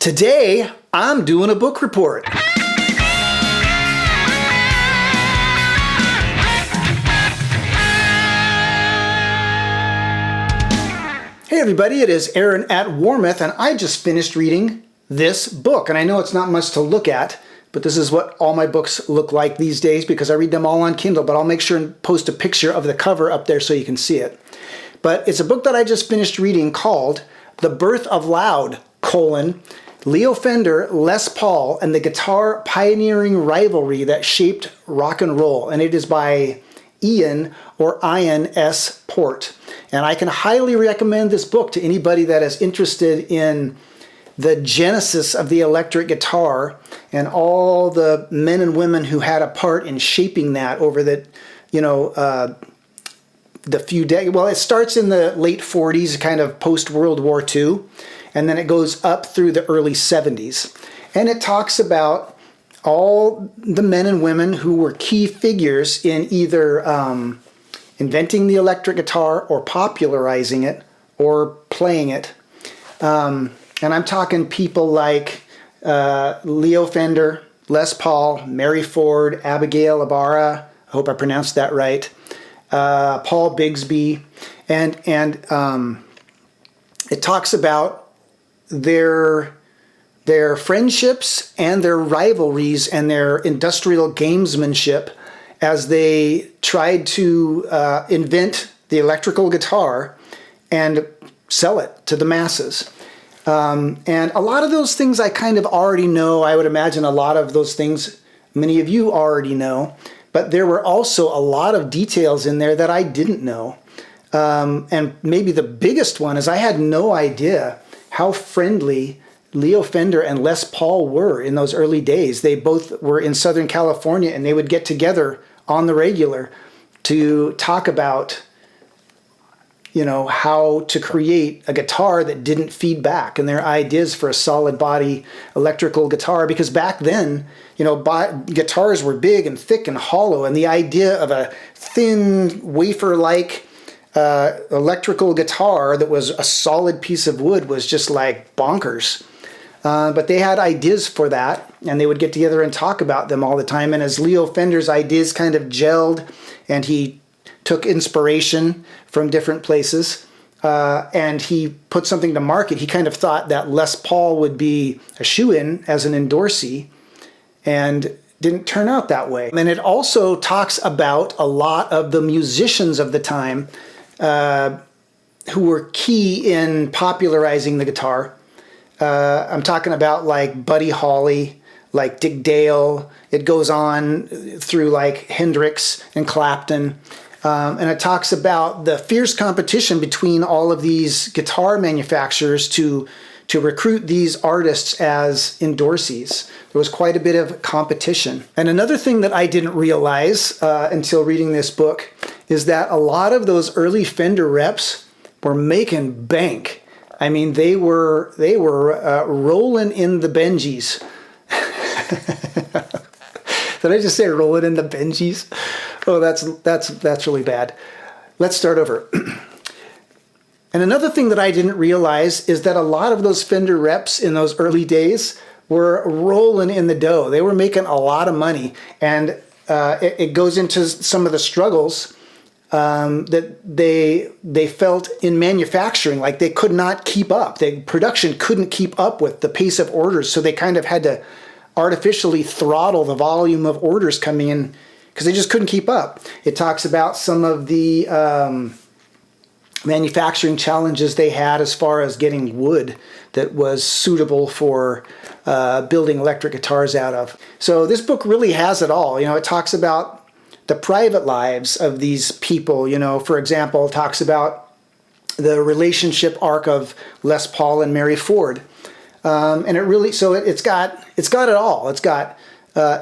Today, I'm doing a book report. Hey everybody, it is Aaron at Warmoth, and I just finished reading this book. And I know it's not much to look at, but this is what all my books look like these days because I read them all on Kindle, but I'll make sure and post a picture of the cover up there so you can see it. But it's a book that I just finished reading called The Birth of Loud, Leo Fender, Les Paul, and the Guitar Pioneering Rivalry That Shaped Rock and Roll. And it is by Ian S. Port. And I can highly recommend this book to anybody that is interested in the genesis of the electric guitar and all the men and women who had a part in shaping that over the few decades. Well, it starts in the late 40s, kind of post-World War II, and then it goes up through the early 70s. And it talks about all the men and women who were key figures in either inventing the electric guitar or popularizing it or playing it. And I'm talking people like Leo Fender, Les Paul, Mary Ford, Abigail Ibarra, I hope I pronounced that right, Paul Bigsby, and it talks about their friendships and their rivalries and their industrial gamesmanship as they tried to invent the electrical guitar and sell it to the masses. And a lot of those things I kind of already know. I would imagine a lot of those things many of you already know. But there were also a lot of details in there that I didn't know. And maybe the biggest one is I had no idea how friendly Leo Fender and Les Paul were in those early days. They both were in Southern California, and they would get together on the regular to talk about, how to create a guitar that didn't feed back, and their ideas for a solid body electrical guitar. Because back then, guitars were big and thick and hollow, and the idea of a thin wafer-like electrical guitar that was a solid piece of wood was just like bonkers. But they had ideas for that, and they would get together and talk about them all the time. And as Leo Fender's ideas kind of gelled, and he took inspiration from different places, and he put something to market, he kind of thought that Les Paul would be a shoo-in as an endorsee, and didn't turn out that way. And it also talks about a lot of the musicians of the time who were key in popularizing the guitar. I'm talking about like Buddy Holly, like Dick Dale. It goes on through like Hendrix and Clapton. And it talks about the fierce competition between all of these guitar manufacturers to recruit these artists as endorsees. There was quite a bit of competition. And another thing that I didn't realize until reading this book is that a lot of those early Fender reps were making bank. I mean, they were rolling in the Benjis. Did I just say rolling in the Benjis? Oh, that's really bad. Let's start over. And another thing that I didn't realize is that a lot of those Fender reps in those early days were rolling in the dough. They were making a lot of money, and it goes into some of the struggles that they felt in manufacturing. Like they could not keep up. The production couldn't keep up with the pace of orders, so they kind of had to artificially throttle the volume of orders coming in because they just couldn't keep up. It talks about some of the manufacturing challenges they had as far as getting wood that was suitable for building electric guitars out of. So this book really has it all. It talks about the private lives of these people. For example, it talks about the relationship arc of Les Paul and Mary Ford. And it really, so it's got it all. It's got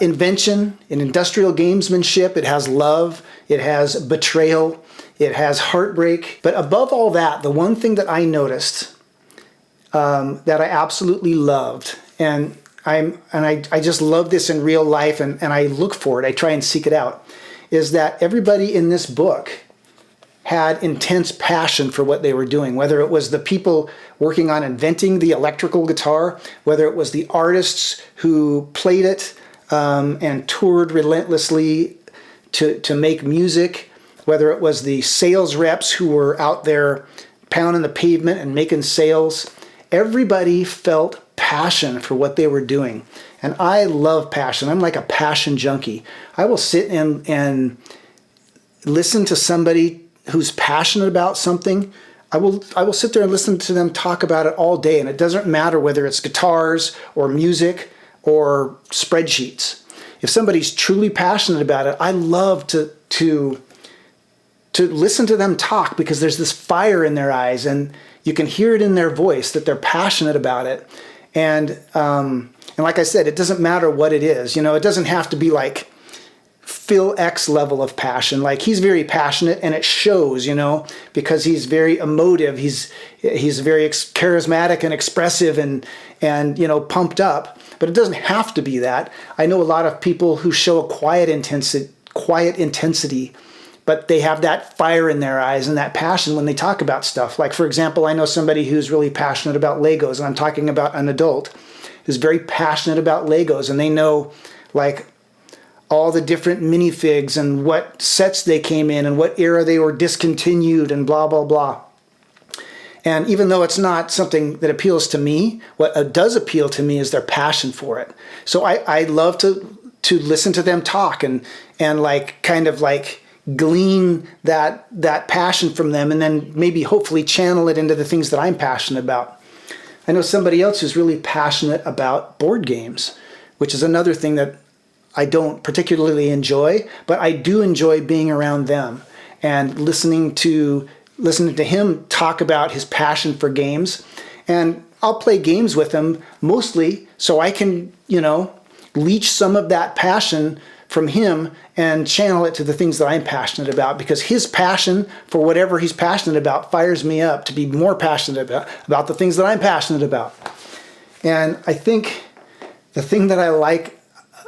invention and industrial gamesmanship. It has love. It has betrayal. It has heartbreak. But above all that, the one thing that I noticed that I absolutely loved, and I just love this in real life, and I look for it. I try and seek it out, is that everybody in this book had intense passion for what they were doing, whether it was the people working on inventing the electrical guitar, whether it was the artists who played it and toured relentlessly to make music, whether it was the sales reps who were out there pounding the pavement and making sales. Everybody felt passion for what they were doing. And I love passion. I'm like a passion junkie. I will sit and listen to somebody who's passionate about something. I will sit there and listen to them talk about it all day, and it doesn't matter whether it's guitars or music or spreadsheets. If somebody's truly passionate about it, I love to listen to them talk, because there's this fire in their eyes, and you can hear it in their voice that they're passionate about it. And like I said, it doesn't matter what it is. It doesn't have to be like Phil X level of passion. Like, he's very passionate, and it shows, because he's very emotive. He's very charismatic and expressive and pumped up. But it doesn't have to be that. I know a lot of people who show a quiet intensity, but they have that fire in their eyes and that passion when they talk about stuff. Like, for example, I know somebody who's really passionate about Legos, and I'm talking about an adult who's very passionate about Legos, and they know, like, all the different minifigs and what sets they came in and what era they were discontinued and blah, blah, blah. And even though it's not something that appeals to me, what does appeal to me is their passion for it. So I love to listen to them talk and like kind of like glean that passion from them, and then maybe hopefully channel it into the things that I'm passionate about. I know somebody else who's really passionate about board games, which is another thing that I don't particularly enjoy, but I do enjoy being around them and listening to him talk about his passion for games. And I'll play games with him mostly so I can, leech some of that passion from him and channel it to the things that I'm passionate about, because his passion for whatever he's passionate about fires me up to be more passionate about the things that I'm passionate about. And I think the thing that I like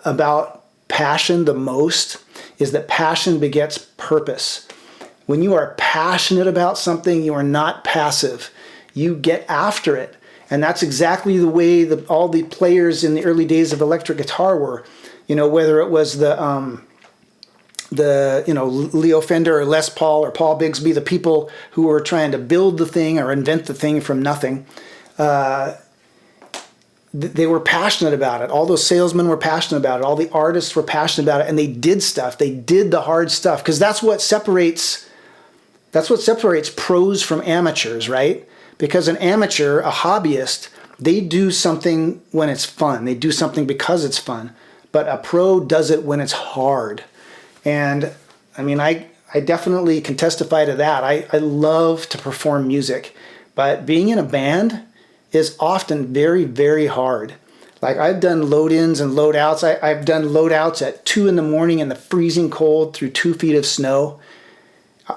about passion the most is that passion begets purpose. When you are passionate about something, you are not passive. You get after it. And that's exactly the way all the players in the early days of electric guitar were. Whether it was the Leo Fender or Les Paul or Paul Bigsby, the people who were trying to build the thing or invent the thing from nothing, they were passionate about it. All those salesmen were passionate about it. All the artists were passionate about it, and they did stuff. They did the hard stuff, because that's what separates pros from amateurs, right? Because an amateur, a hobbyist, they do something when it's fun. They do something because it's fun. But a pro does it when it's hard. And I mean, I definitely can testify to that. I love to perform music, but being in a band is often very, very hard. Like, I've done load-ins and load-outs. I've done load-outs at 2 in the morning in the freezing cold through 2 feet of snow.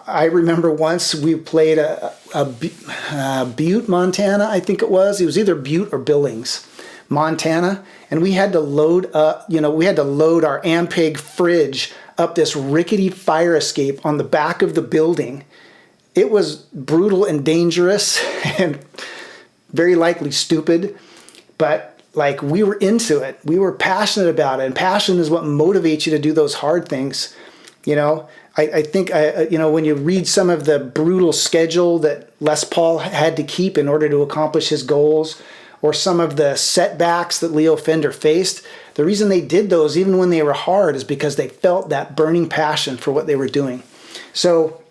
I remember once we played a Butte, Montana, I think it was. It was either Butte or Billings, Montana. And we had to load up, we had to load our Ampeg fridge up this rickety fire escape on the back of the building. It was brutal and dangerous and very likely stupid, but like, we were into it. We were passionate about it, and passion is what motivates you to do those hard things. I think when you read some of the brutal schedule that Les Paul had to keep in order to accomplish his goals, or some of the setbacks that Leo Fender faced, the reason they did those even when they were hard is because they felt that burning passion for what they were doing. So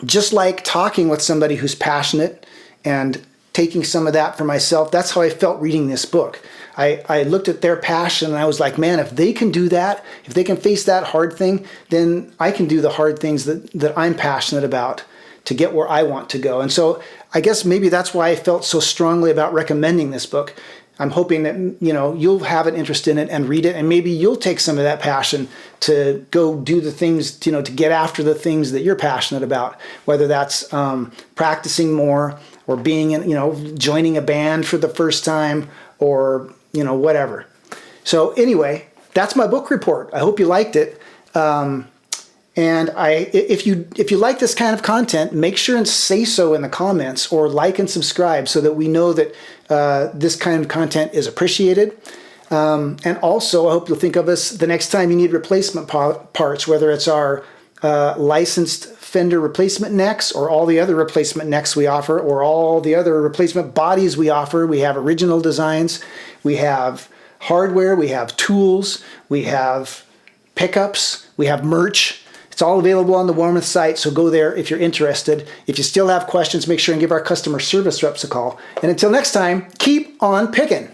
just like talking with somebody who's passionate and taking some of that for myself, that's how I felt reading this book. I looked at their passion and I was like, man, if they can do that, if they can face that hard thing, then I can do the hard things that I'm passionate about to get where I want to go. And so I guess maybe that's why I felt so strongly about recommending this book. I'm hoping that you'll have an interest in it and read it, and maybe you'll take some of that passion to go do the things, to get after the things that you're passionate about, whether that's practicing more, or being in, joining a band for the first time, or whatever. So anyway, that's my book report. I hope you liked it. And And if you like this kind of content, make sure and say so in the comments, or like and subscribe, so that we know that this kind of content is appreciated. And also, I hope you'll think of us the next time you need replacement parts, whether it's our licensed Fender replacement necks, or all the other replacement necks we offer, or all the other replacement bodies we offer. We have original designs, we have hardware, we have tools, we have pickups, we have merch. It's all available on the Warmoth site, so go there if you're interested. If you still have questions, make sure and give our customer service reps a call. And until next time, keep on picking.